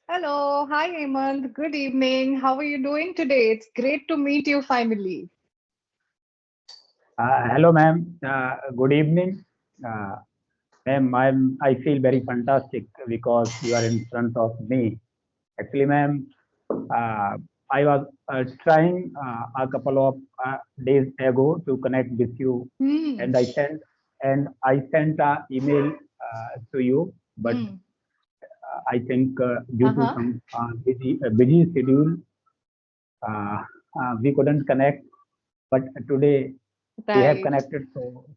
Hello, hi Hemant. Good evening. How are you doing today? It's great to meet you finally. Hello, ma'am. Good evening. Uh, Ma'am, I feel very fantastic because you are in front of me. Actually, ma'am, uh, I was trying a couple of days ago to connect with you, Hmm. and I sent a email to you, but Hmm. I think due to Uh-huh. some busy schedule, uh, we couldn't connect. But today we have Right. connected,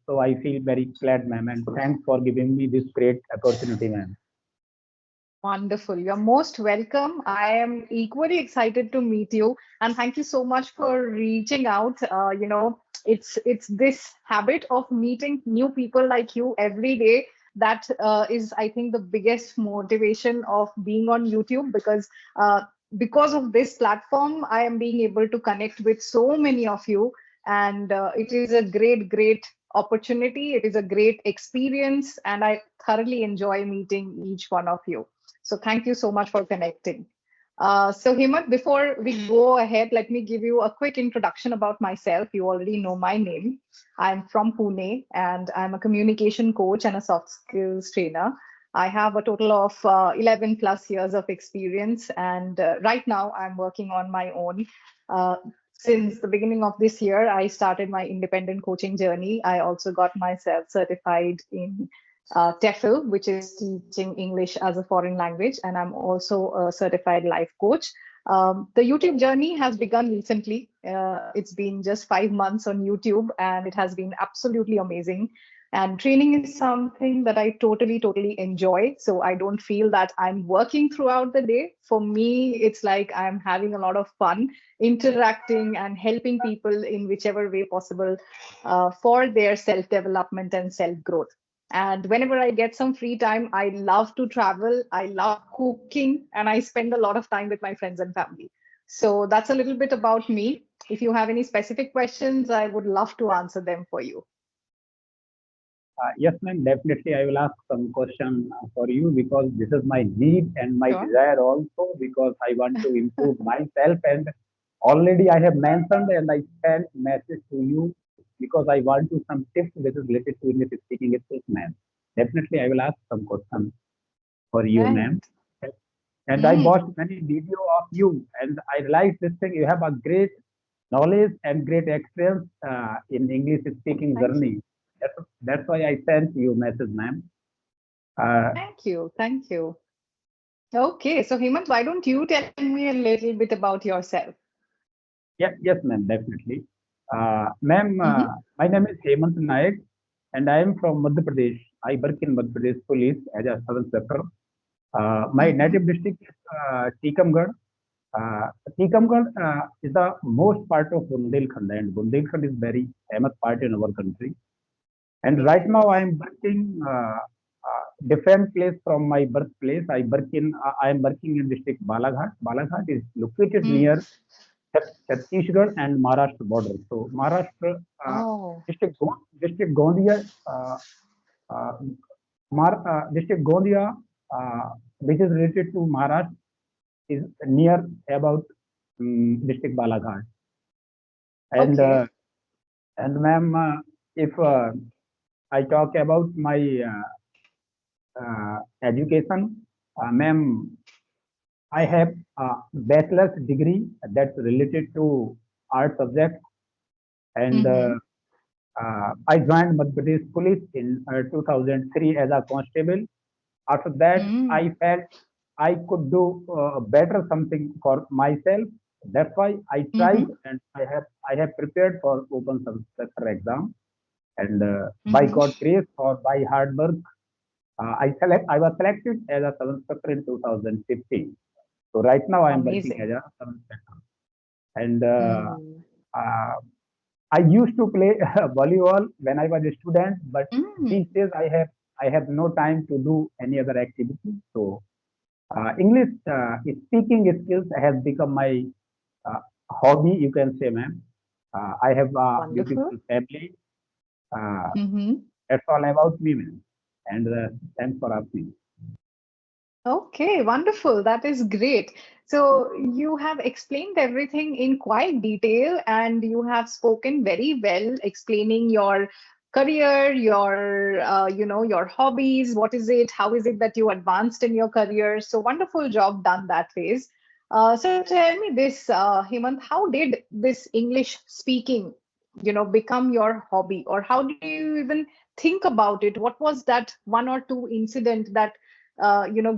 so I feel very glad, ma'am, and thanks for giving me this great opportunity, ma'am. Wonderful. You're most welcome. I am equally excited to meet you, and thank you so much for reaching out. It's this habit of meeting new people like you every day that is, I think, the biggest motivation of being on YouTube uh, because of this platform, I am being able to connect with so many of you, and it is a great opportunity. It is a great experience, and I thoroughly enjoy meeting each one of you. So thank you so much for connecting. So Himmat, before we go ahead, let me give you a quick introduction about myself. You already know my name. I'm from Pune and I'm a communication coach and a soft skills trainer. I have a total of 11 plus years of experience, and right now I'm working on my own. Uh, since the beginning of this year, I started my independent coaching journey. I also got myself certified in TEFL, which is teaching English as a foreign language, and I'm also a certified life coach. The YouTube journey has begun recently. It's been just 5 months on YouTube, and it has been absolutely amazing. And training is something that I totally enjoy. So I don't feel that I'm working throughout the day. For me, it's like I'm having a lot of fun interacting and helping people in whichever way possible for their self development and self growth. And whenever I get some free time, I love to travel, I love cooking, and I spend a lot of time with my friends and family. So that's a little bit about me. If you have any specific questions, I would love to answer them for you. Yes, ma'am, definitely I will ask some question for you because this is my need and my Sure. desire also because I want to improve myself and already I have mentioned and I sent message to you because I want to some tips which is related to English speaking itself, ma'am. Definitely I will ask some questions for you, ma'am. Right. And I Mm, watched many video of you, and I realized this thing. You have a great knowledge and great experience in English speaking thank journey. you. That's why I sent you message, ma'am. Uh, Thank you. Thank you. Okay, so Hemant, why don't you tell me a little bit about yourself? yes, ma'am, definitely. Ma'am, Hmm. my name is Hemant Nayak, and I am from Madhya Pradesh. I work in Madhya Pradesh Police as a sub inspector. My Hmm. native district is Tikamgarh. Uh, Tikamgarh is the most part of Bundelkhand, and Bundelkhand is very famous part in our country. And Yes, right it now, I is. am working different place from my birthplace. I am working in district Balaghat. Balaghat is located Hmm. near Chhattisgarh and Maharashtra border. So Maharashtra Oh, district Gondia, uh, uh, district Gondia, which is related to Maharashtra, is near about district Balaghat. And okay. ma'am, if I talk about my education, ma'am, I have a bachelor's degree that's related to art subject, and Hmm. I joined Madhya Pradesh Police in 2003 as a constable. After that, Hmm. I felt I could do better something for myself. That's why I tried, Hmm. and I have prepared for open sector exam. And by Hmm. God grace or by hard work, I was selected as a sub inspector in 2015. So right now I am working as Amazing. a sub inspector. And Hmm. uh, I used to play volleyball when I was a student, but Hmm. these days I have no time to do any other activity. So English speaking skills has become my uh, hobby, you can say, ma'am. I have a beautiful Wonderful. family. Uh, Hmm. that's all about me, ma'am. And thanks for asking. Okay, wonderful. That is great. So you have explained everything in quite detail and you have spoken very well, explaining your career, your hobbies, what is it, how is it that you advanced in your career. So wonderful job done that phase. So tell me this, Hemant, how did this English speaking, become your hobby, or how do you even think about it? What was that one or two incident that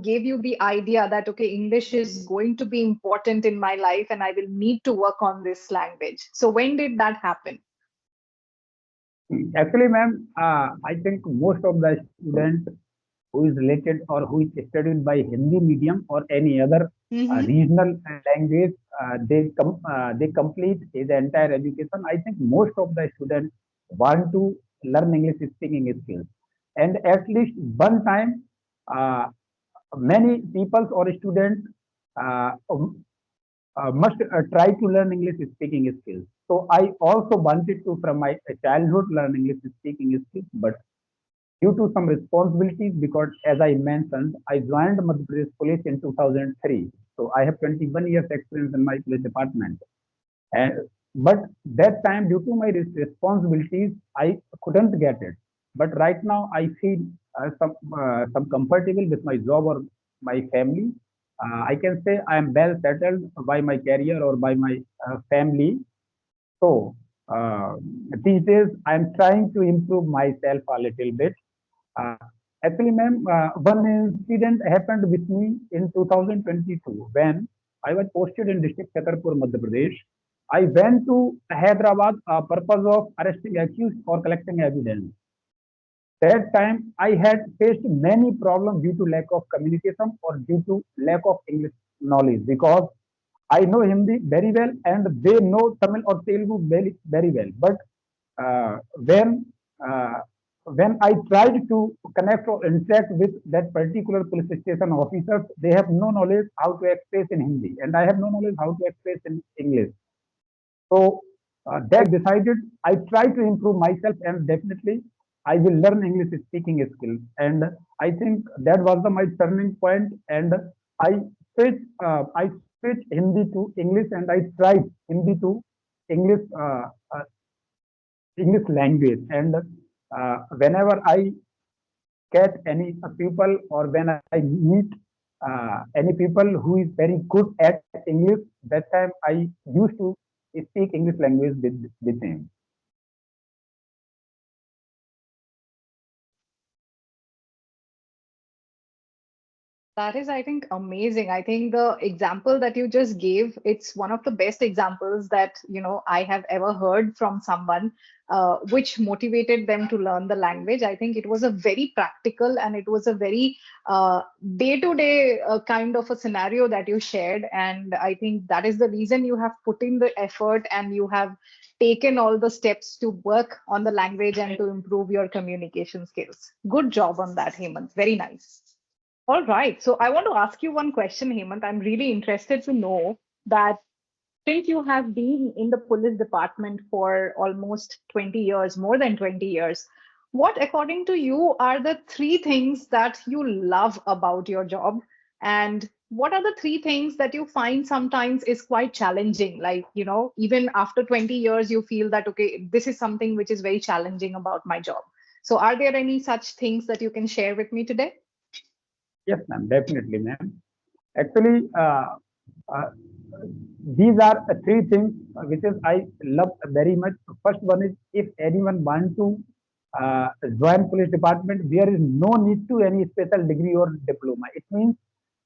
gave you the idea that, okay, English is going to be important in my life and I will need to work on this language. So when did that happen? Actually, ma'am, I think most of the student who is related or who is studied by Hindi medium or any other Mm-hmm. regional language, they complete the entire education. I think most of the students want to learn English speaking skills, and at least one time, uh, many people or students uh, must try to learn English speaking skills. So I also wanted to, from my childhood, learn English speaking skills, but due to some responsibilities, because as I mentioned, I joined Madhya Pradesh Police in 2003. So I have 21 years experience in my police department. And, but that time, due to my responsibilities, I couldn't get it. But right now, I feel some comfortable with my job or my family. I can say I am well settled by my career or by my family. So uh, these days, I am trying to improve myself a little bit. Uh, Actually, ma'am, one incident happened with me in 2022 when I was posted in district Chhatarpur, Madhya Pradesh. I went to Hyderabad purpose of arresting accused or collecting evidence. That time, I had faced many problems due to lack of communication or due to lack of English knowledge because I know Hindi very well and they know Tamil or Telugu very, very well. But uh, when uh, when I tried to connect or interact with that particular police station officers, they have no knowledge how to express in Hindi, and I have no knowledge how to express in English. So that decided I try to improve myself, and definitely I will learn English speaking skills. And I think that was my turning point, and I I switched Hindi to English, and I tried Hindi to English English language. And whenever I get any people or when I meet any people who is very good at English, that time I used to speak English language with him. That is, I think, amazing. I think the example that you just gave, it's one of the best examples that, I have ever heard from someone, which motivated them to learn the language. I think it was a very practical and it was a very day-to-day kind of a scenario that you shared. And I think that is the reason you have put in the effort and you have taken all the steps to work on the language and to improve your communication skills. Good job on that, Hemant. Very nice. All right. So I want to ask you one question, Hemant. I'm really interested to know that since you have been in the police department for almost 20 years, more than 20 years, what, according to you, are the three things that you love about your job? And what are the three things that you find sometimes is quite challenging? Like, even after 20 years, you feel that, okay, this is something which is very challenging about my job. So are there any such things that you can share with me today? Yes, ma'am, definitely, ma'am. Actually, uh, these are the three things which is I love very much. First one is if anyone wants to join police department, there is no need to any special degree or diploma. It means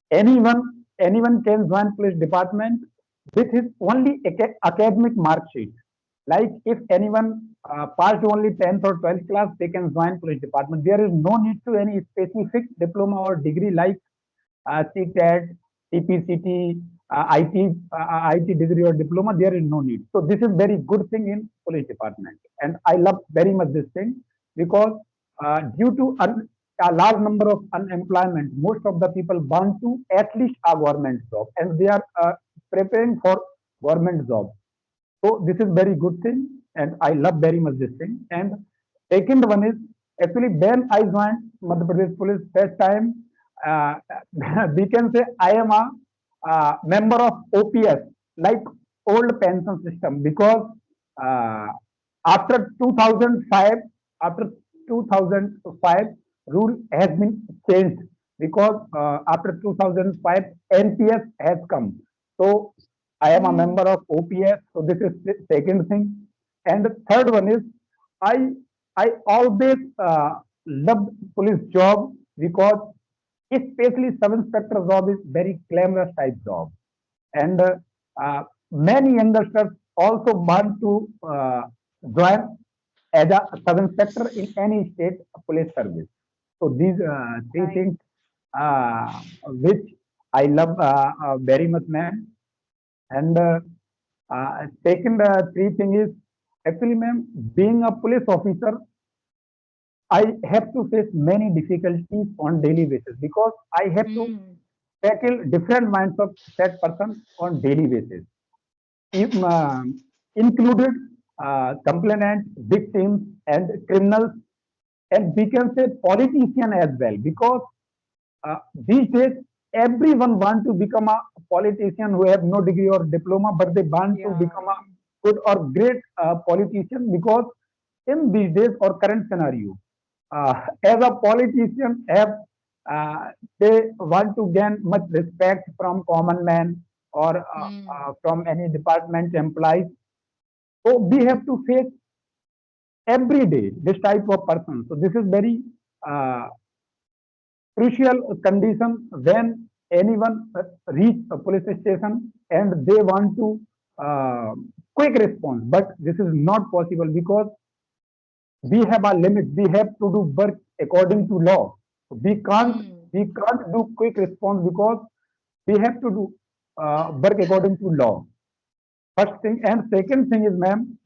anyone anyone can join police department with his only academic mark sheet. Like if anyone passed only 10th or 12th class, they can join police department. There is no need to any specific diploma or degree like CTET, TPCT, IT degree or diploma. There is no need. So this is very good thing in police department, and I love very much this thing because due to a large number of unemployment, most of the people want to at least a government job, and they are preparing for government job. So this is very good thing, and I love very much this thing. And second one is actually when I joined Madhya Pradesh Police that time, uh, we can say I am a member of OPS, like old pension system, because uh, after 2005, after 2005, rule has been changed because after 2005 NPS has come. So I am a Mm, member of OPS. So this is the second thing, and the third one is I I always loved police job because especially sub-inspector job is very glamorous type job, and many youngsters also want to join as a sub-inspector in any state police service. So these three right. things which I love very much, ma'am. And second three thing is actually, ma'am, being a police officer, I have to face many difficulties on daily basis because I have to Mm, tackle different minds of that person on daily basis, if, included complainants, victims, and criminals, and we can say politician as well, because these days everyone want to become a politician who have no degree or diploma, but they want to yeah. become a good or great politician because in these days or current scenario, as a politician have they want to gain much respect from common man or Mm, from any department employees. So we have to face every day this type of person. So this is very uh, crucial condition when anyone reach a police station and they want to uh, quick response, but this is not possible because we have a limit. We have to do work according to law. mm, We can't do quick response because we have to do work according to law. First thing, and second thing is, ma'am,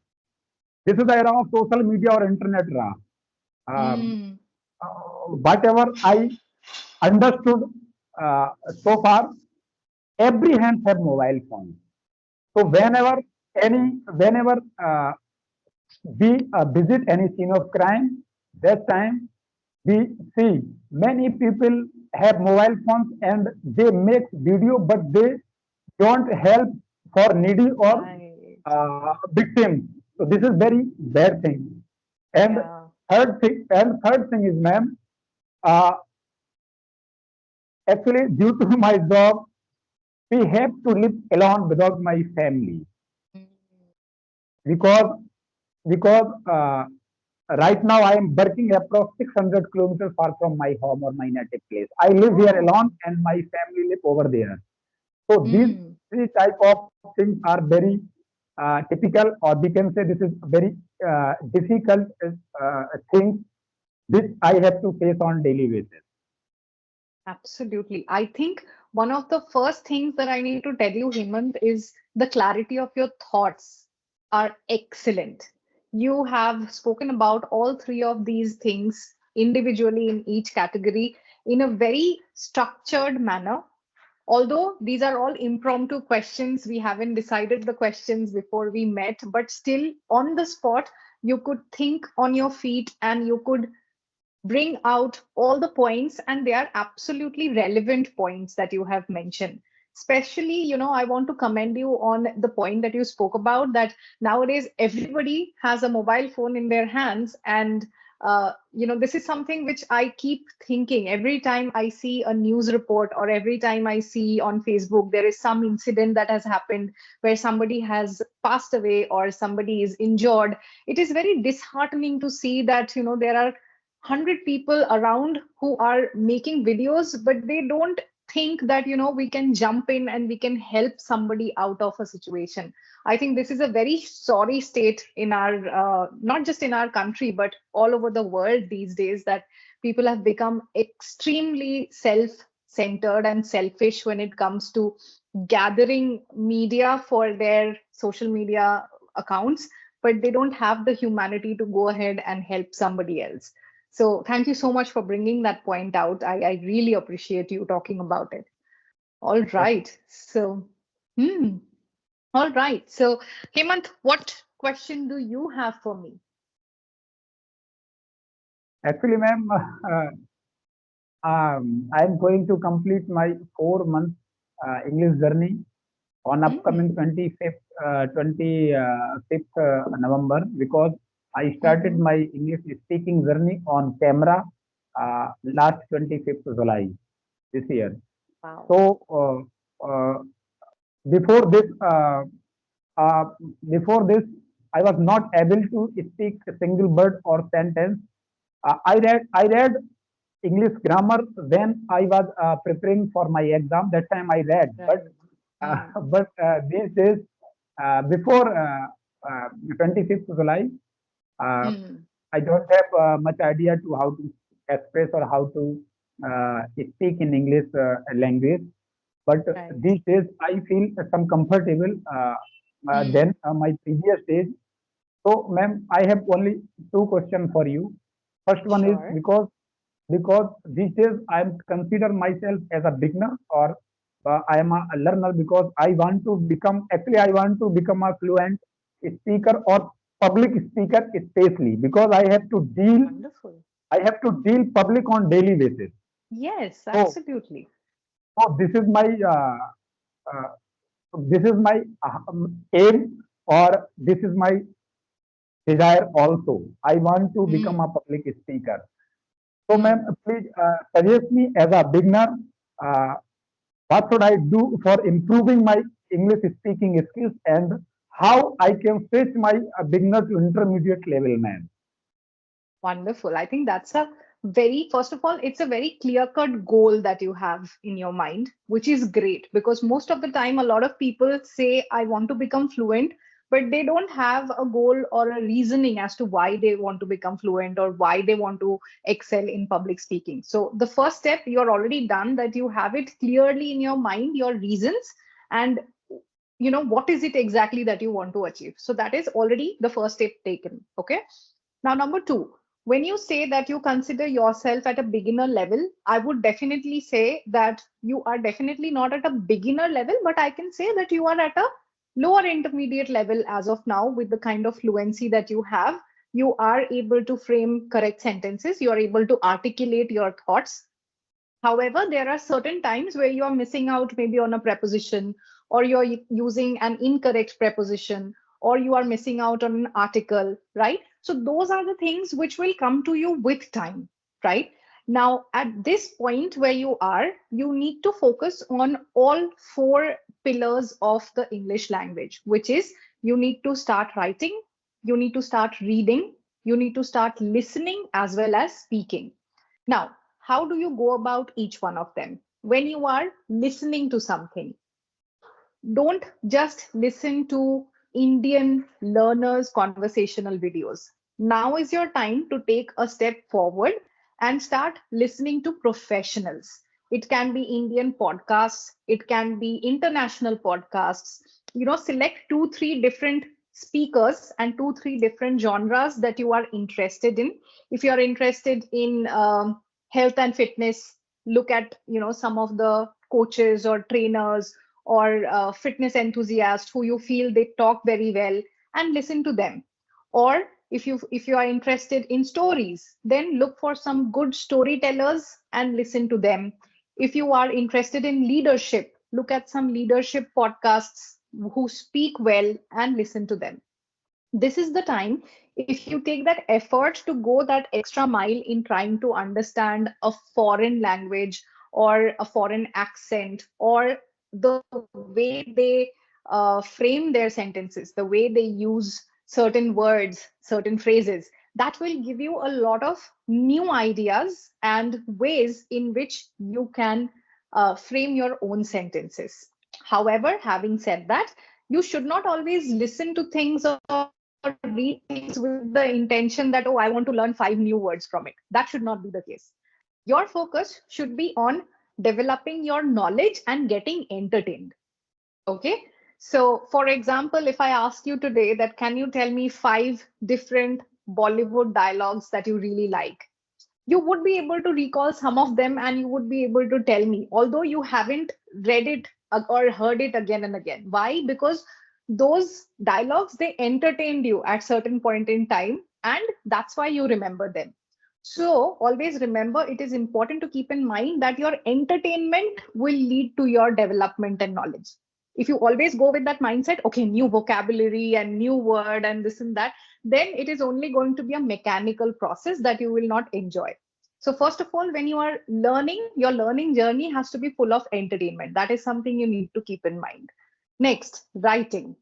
this is the era of social media or internet era. uh, mm, Whatever I understood so far, every hand have mobile phones. So whenever we visit any scene of crime, that time we see many people have mobile phones and they make video, but they don't help for needy or right. victims. So this is very bad thing. And Yeah. third thing is, ma'am, uh, actually due to my job, we have to live alone without my family Mm, because because right now I am working approx 600 kilometers far from my home or my native place. I live here oh. alone and my family live over there. So these Mm. three type of things are very typical, or we can say this is very difficult things which I have to face on daily basis. Absolutely. I think one of the first things that I need to tell you, Hemant, is the clarity of your thoughts are excellent. You have spoken about all three of these things individually in each category in a very structured manner. Although these are all impromptu questions, we haven't decided the questions before we met, but still on the spot, you could think on your feet and you could bring out all the points, and they are absolutely relevant points that you have mentioned. Especially, I want to commend you on the point that you spoke about, that nowadays everybody has a mobile phone in their hands. And this is something which I keep thinking every time I see a news report, or every time I see on Facebook there is some incident that has happened where somebody has passed away or somebody is injured. It is very disheartening to see that there are 100 people around who are making videos, but they don't think that we can jump in and we can help somebody out of a situation. I think this is a very sorry state in our not just in our country but all over the world these days, that people have become extremely self-centered and selfish when it comes to gathering media for their social media accounts, but they don't have the humanity to go ahead and help somebody else. So thank you so much for bringing that point out. I really appreciate you talking about it. All right. So, hmm. All right. So, Hemant, what question do you have for me? Actually, ma'am, I am going to complete my 4 month English journey on upcoming Hmm. 25th November, because I started Hmm. my English speaking journey on camera last 25th July this year. Wow. So before this, uh, uh, before this, I was not able to speak a single word or sentence. I read English grammar when I was preparing for my exam. That time I read, but Right. uh, Hmm. these days, before 25th July, uh, Hmm. I don't have much idea to how to express or how to speak in English language. But Right. these days, I feel some comfortable than Hmm. my previous days. So, ma'am, I have only two questions for you. First one is, Sure. because these days I am consider myself as a beginner, or I am a learner, because I want to become, actually I want to become a fluent speaker or public speaker, especially because Wonderful. I have to deal public on daily basis. Yes, So, absolutely. so uh, this is my aim, or this is my desire also. I want to become a Hmm. public speaker. So, ma'am, Hmm. please suggest me as a beginner, uh, what should I do for improving my English speaking skills, and how I can fetch my beginner to intermediate level, ma'am. Wonderful. I think that's a very, first of all, it's a very clear-cut goal that you have in your mind, which is great because most of the time, a lot of people say, I want to become fluent, but they don't have a goal or a reasoning as to why they want to become fluent or why they want to excel in public speaking. So, the first step you're already done that you have it clearly in your mind, your reasons, and what is it exactly that you want to achieve. So, that is already the first step taken. Okay. Now, number two, when you say that you consider yourself at a beginner level, I would definitely say that you are definitely not at a beginner level, but I can say that you are at a lower intermediate level as of now with the kind of fluency that you have. You are able to frame correct sentences, you are able to articulate your thoughts. However, there are certain times where you are missing out maybe on a preposition, or you're using an incorrect preposition, or you are missing out on an article, right? So, those are the things which will come to you with time, right? Now, at this point where you are, you need to focus on all four pillars of the English language, which is you need to start writing, you need to start reading, you need to start listening as well as speaking. Now, how do you go about each one of them? When you are listening to something, don't just listen to Indian learners' conversational videos. Now is your time to take a step forward and start listening to professionals. It can be Indian podcasts, it can be international podcasts. Select two, three different speakers and two, three different genres that you are interested in. If you are interested in health and fitness, look at some of the coaches or trainers or fitness enthusiasts who you feel they talk very well, and listen to them. Or if you are interested in stories, then look for some good storytellers and listen to them. If you are interested in leadership, look at some leadership podcasts who speak well and listen to them. This is the time, if you take that effort to go that extra mile in trying to understand a foreign language or a foreign accent or the way they frame their sentences, the way they use certain words, certain phrases, that will give you a lot of new ideas and ways in which you can frame your own sentences. However, having said that, you should not always listen to things or read things with the intention that, oh, I want to learn five new words from it. That should not be the case. Your focus should be on developing your knowledge and getting entertained. Okay. So, for example, if I ask you today that can you tell me five different Bollywood dialogues that you really like? You would be able to recall some of them and you would be able to tell me, although you haven't read it or heard it again and again. Why? Because those dialogues, they entertained you at certain point in time, and that's why you remember them. So always remember, it is important to keep in mind that your entertainment will lead to your development and knowledge. If you always go with that mindset, okay, new vocabulary and new word and this and that, then it is only going to be a mechanical process that you will not enjoy. So first of all, when you are learning, your learning journey has to be full of entertainment. That is something you need to keep in mind. Next, writing.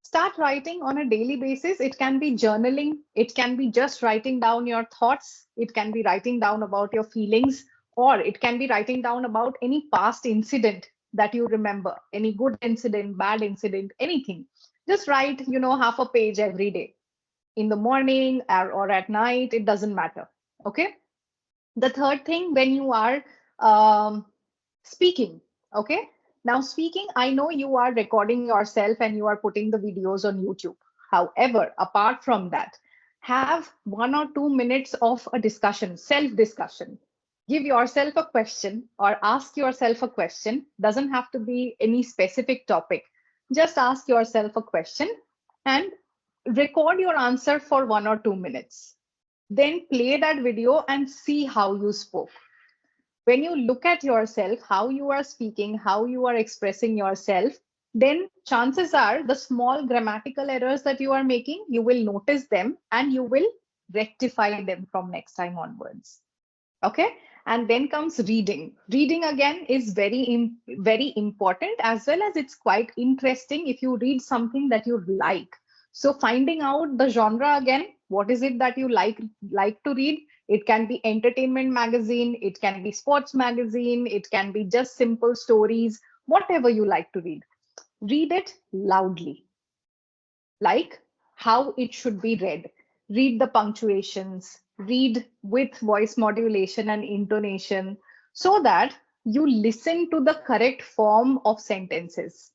Start writing on a daily basis. It can be journaling, it can be just writing down your thoughts, it can be writing down about your feelings, or it can be writing down about any past incident that you remember, any good incident, bad incident, anything. Just write, half a page every day, in the morning or at night, it doesn't matter. Okay. The third thing, when you are um, speaking, okay, now speaking, I know you are recording yourself and you are putting the videos on YouTube. However, apart from that, have 1 or 2 minutes of a discussion, self discussion. Give yourself a question or ask yourself a question. Doesn't have to be any specific topic. Just ask yourself a question and record your answer for 1 or 2 minutes. Then play that video and see how you spoke. When you look at yourself, how you are speaking, how you are expressing yourself, then chances are the small grammatical errors that you are making, you will notice them and you will rectify them from next time onwards. Okay. And then comes reading. Reading again is very important, as well as it's quite interesting if you read something that you like. So finding out the genre again, what is it that you like to read? It can be entertainment magazine, it can be sports magazine, it can be just simple stories, whatever you like to read. Read it loudly, like how it should be read. Read the punctuations, read with voice modulation and intonation, so that you listen to the correct form of sentences.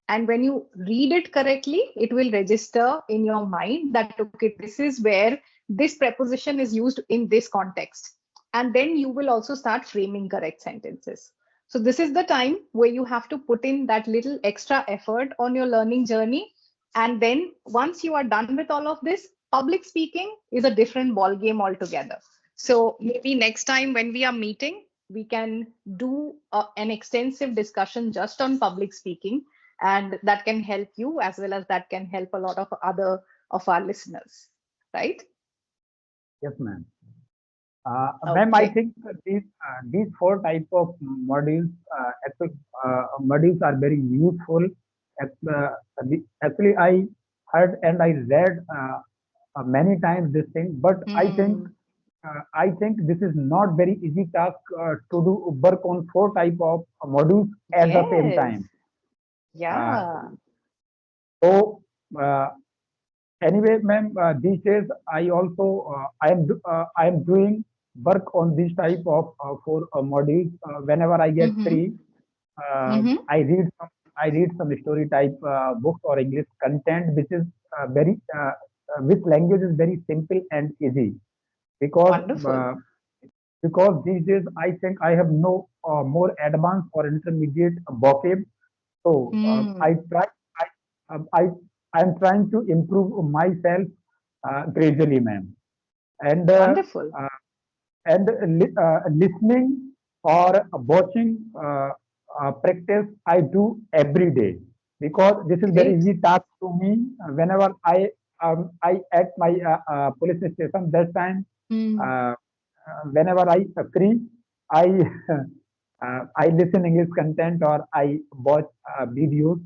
And when you read it correctly, it will register in your mind that, okay, this is where this preposition is used in this context. And then you will also start framing correct sentences. So, this is the time where you have to put in that little extra effort on your learning journey. And then once you are done with all of this, public speaking is a different ball game altogether. So maybe next time when we are meeting, we can do an extensive discussion just on public speaking, and that can help you as well as that can help a lot of other of our listeners, right? Yes, ma'am. Ma'am, I Okay. think these four type of modules, modules are very useful. Actually, I heard and I read many times this thing, but Hmm. I think this is not very easy task to do work on four type of modules at the same Yes. time. Uh, Yeah. so uh, anyway, ma'am, these days I am doing work on this type of four modules. Whenever I get Mm-hmm. free, uh, Mm-hmm. I read I read some story type books or English content, which is very which language is very simple and easy, because Wonderful. uh, because these days I think I have no more advanced or intermediate vocab. So Hmm. I I am trying to improve myself gradually, ma'am. And Wonderful. uh, listening or watching practice I do every day, because this is very Great. easy task to me. Whenever I at my police station, that time Hmm. uh, whenever I free, I I listen English content or I watch videos.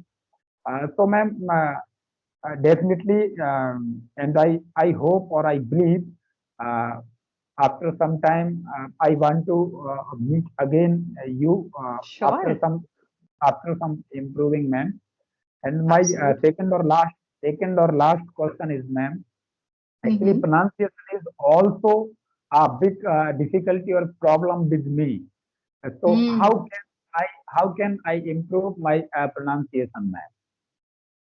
So, ma'am, definitely, and I hope or I believe uh, after some time I want to meet again you Sure. after some improving, ma'am. And my Absolutely. second or last question is, ma'am. Actually, Mm-hmm. pronunciation is also a big difficulty or problem with me. So Hmm. how can I improve my pronunciation, ma'am?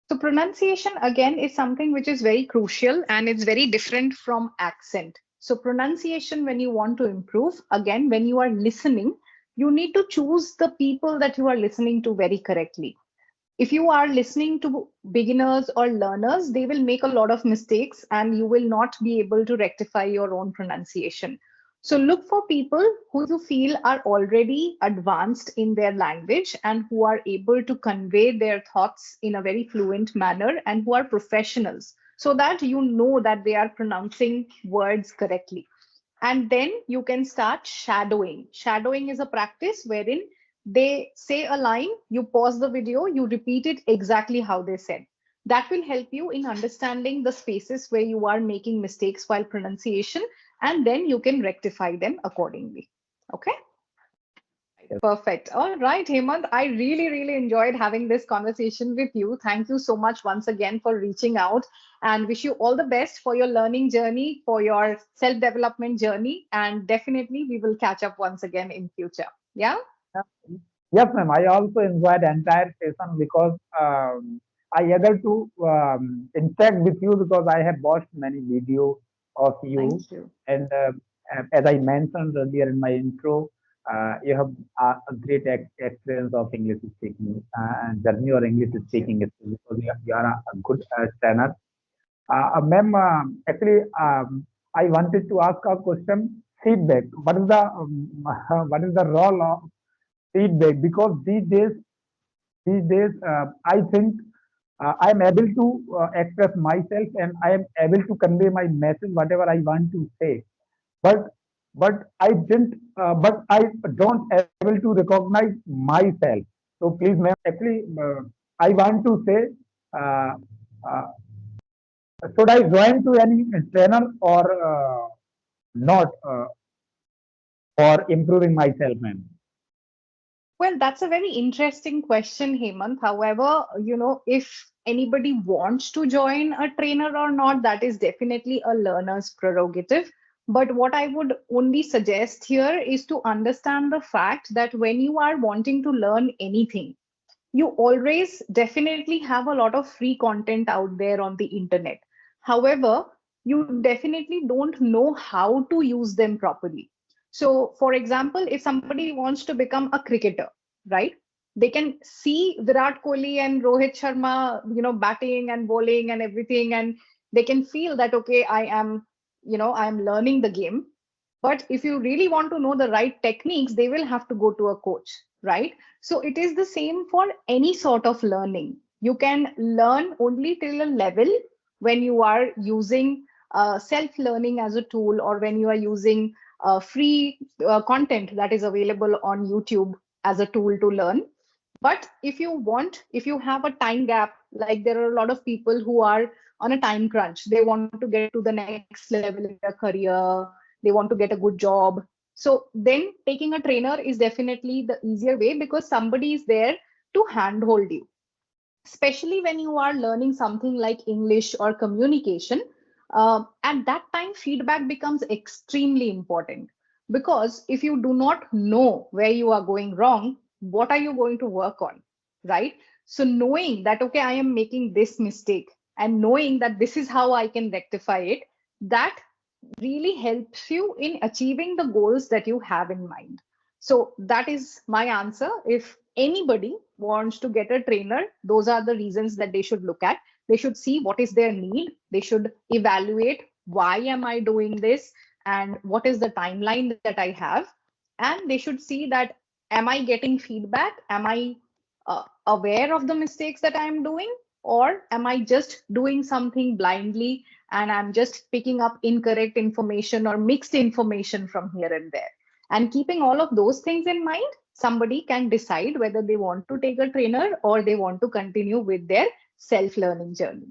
So pronunciation again is something which is very crucial and it's very different from accent. So pronunciation, when you want to improve, again, when you are listening, you need to choose the people that you are listening to very correctly. If you are listening to beginners or learners, they will make a lot of mistakes and you will not be able to rectify your own pronunciation. So look for people who you feel are already advanced in their language and who are able to convey their thoughts in a very fluent manner and who are professionals so that you know that they are pronouncing words correctly. And then you can start shadowing. Shadowing is a practice wherein they say a line, you pause the video, you repeat it exactly how they said. That will help you in understanding the spaces where you are making mistakes while pronunciation, and then you can rectify them accordingly. Okay. Yes. Perfect. All right, Hemant. I really, really enjoyed having this conversation with you. Thank you so much once again for reaching out, and wish you all the best for your learning journey, for your self-development journey. And definitely we will catch up once again in future. Yeah. Yes, ma'am. I also enjoyed the entire session because I able to interact with you because I have watched many videos of you, Thank you. and as I mentioned earlier in my intro, you have a great experience of English speaking and journey or English Thank you. speaking skills because you are a good trainer. Ma'am, actually, I wanted to ask a question. Feedback. What is the what is the role of feedback? Because these days, I think I am able to express myself and I am able to convey my message, whatever I want to say. But I didn't. But I don't able to recognize myself. So please, ma'am, actually, I want to say. Uh, uh, should I join to any trainer or not for improving myself, ma'am? Well, that's a very interesting question, Hemant. However, if anybody wants to join a trainer or not, that is definitely a learner's prerogative. But what I would only suggest here is to understand the fact that when you are wanting to learn anything, you always definitely have a lot of free content out there on the internet. However, you definitely don't know how to use them properly. So, for example, if somebody wants to become a cricketer, right? They can see Virat Kohli and Rohit Sharma, batting and bowling and everything, and they can feel that, okay, I am learning the game. But if you really want to know the right techniques, they will have to go to a coach, right? So it is the same for any sort of learning. You can learn only till a level when you are using self learning as a tool, or when you are using free content that is available on YouTube as a tool to learn. But if you have a time gap, like there are a lot of people who are on a time crunch, they want to get to the next level in their career, they want to get a good job. So then taking a trainer is definitely the easier way because somebody is there to handhold you, especially when you are learning something like English or communication. At that time, feedback becomes extremely important because if you do not know where you are going wrong, what are you going to work on, right? So, knowing that, okay, I am making this mistake and knowing that this is how I can rectify it, that really helps you in achieving the goals that you have in mind. So that is my answer. If anybody wants to get a trainer, those are the reasons that they should look at. They should see what is their need. They should evaluate why am I doing this and what is the timeline that I have. And they should see that am I getting feedback? Am I aware of the mistakes that I'm doing? Or am I just doing something blindly and I'm just picking up incorrect information or mixed information from here and there? And keeping all of those things in mind, somebody can decide whether they want to take a trainer or they want to continue with their self learning journey.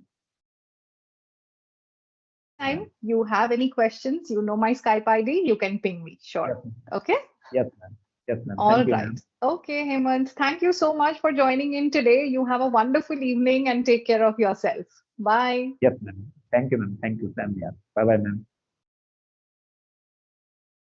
Time you have any questions, you know my Skype ID, you can ping me. Yes, Sure. Okay. yes, ma'am. Yes, ma'am. All Thank you, right. ma'am. Okay, Hemant. Thank you so much for joining in today. You have a wonderful evening and take care of yourself. Bye. Yes, ma'am. Thank you, ma'am. Thank you, Sam. Yeah. Bye, bye, ma'am.